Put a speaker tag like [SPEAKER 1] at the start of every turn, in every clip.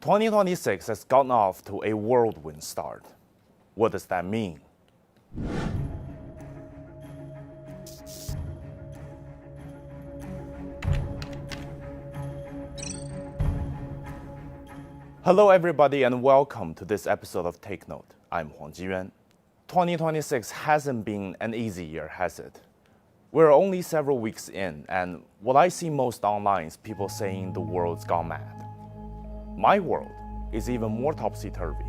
[SPEAKER 1] 2026 has gotten off to a whirlwind start. What does that mean? Hello everybody and welcome to this episode of Take Note. I'm Huang Jiyuan. 2026 hasn't been an easy year, has it? We're only several weeks in, and what I see most online is people saying the world's gone mad. My world is even more topsy-turvy.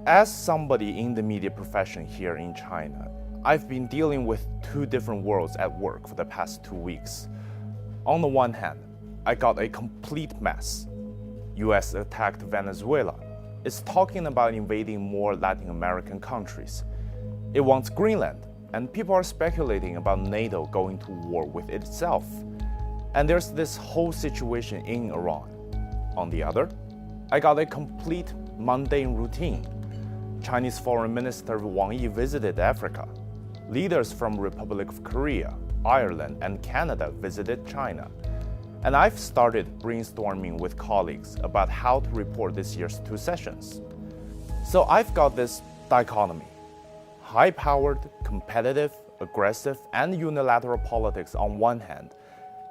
[SPEAKER 1] As somebody in the media profession here in China, I've been dealing with two different worlds at work for the past 2 weeks. On the one hand, I got a complete mess. US attacked Venezuela. It's talking about invading more Latin American countries. It wants Greenland, and people are speculating about NATO going to war with itself. And there's this whole situation in Iran. On the other, I got a complete mundane routine. Chinese Foreign Minister Wang Yi visited Africa. Leaders from Republic of Korea, Ireland, and Canada visited China. And I've started brainstorming with colleagues about how to report this year's two sessions. So I've got this dichotomy: high-powered, competitive, aggressive, and unilateral politics on one hand,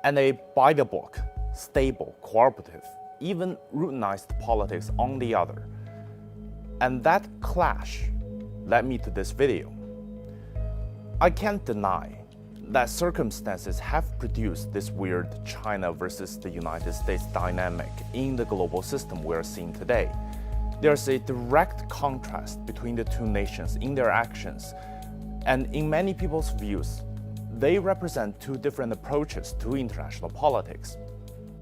[SPEAKER 1] and a by-the-book, stable, cooperative, even routinized politics on the other. And that clash led me to this video. I can't deny that circumstances have produced this weird China versus the United States dynamic in the global system we're seeing today. There's a direct contrast between the two nations in their actions, and in many people's views, they represent two different approaches to international politics.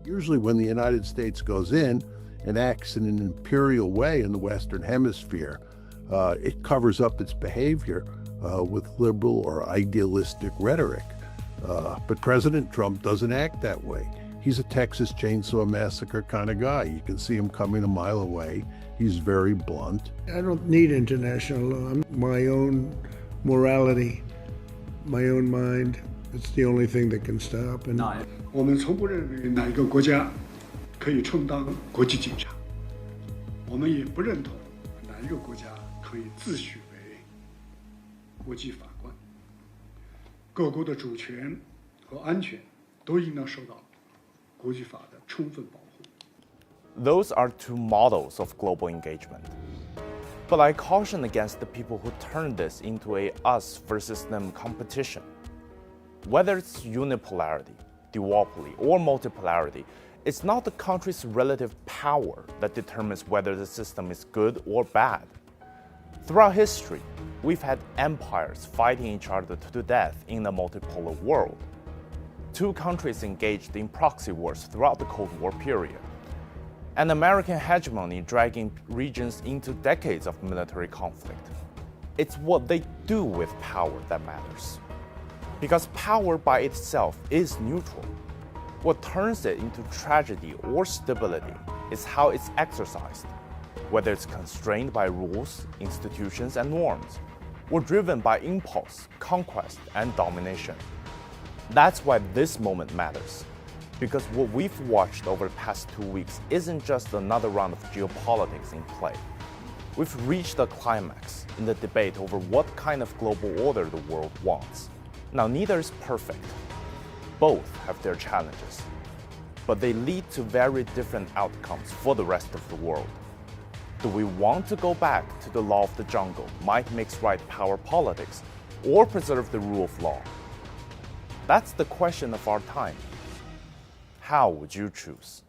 [SPEAKER 2] Usually when the United States goes in and acts in an imperial way in the Western Hemisphere, it covers up its behavior with liberal or idealistic rhetoric. But President Trump doesn't act that way. He's a Texas Chainsaw Massacre kind of guy. You can see him coming a mile away. He's very blunt.
[SPEAKER 3] I don't need international law. My own morality, my own mind, it's the only thing that can stop. And
[SPEAKER 4] 我们从不认为哪一个国家可以充当国际警察，我们也不认同哪一个国家可以自诩为国际法官。各国的主权和安全都应当受到国际法的充分保护。
[SPEAKER 1] Those are two models of global engagement. But I caution against the people who turn this into a us versus them competition. Whether it's unipolarity, duopoly, or multipolarity, it's not the country's relative power that determines whether the system is good or bad. Throughout history, we've had empires fighting each other to the death in a multipolar world. Two countries engaged in proxy wars throughout the Cold War period. An American hegemony dragging regions into decades of military conflict. It's what they do with power that matters. Because power by itself is neutral. What turns it into tragedy or stability is how it's exercised, whether it's constrained by rules, institutions, and norms, or driven by impulse, conquest, and domination. That's why this moment matters, because what we've watched over the past 2 weeks isn't just another round of geopolitics in play. We've reached a climax in the debate over what kind of global order the world wants. Now, neither is perfect. Both have their challenges, but they lead to very different outcomes for the rest of the world. Do we want to go back to the law of the jungle, might makes right power politics, or preserve the rule of law? That's the question of our time. How would you choose?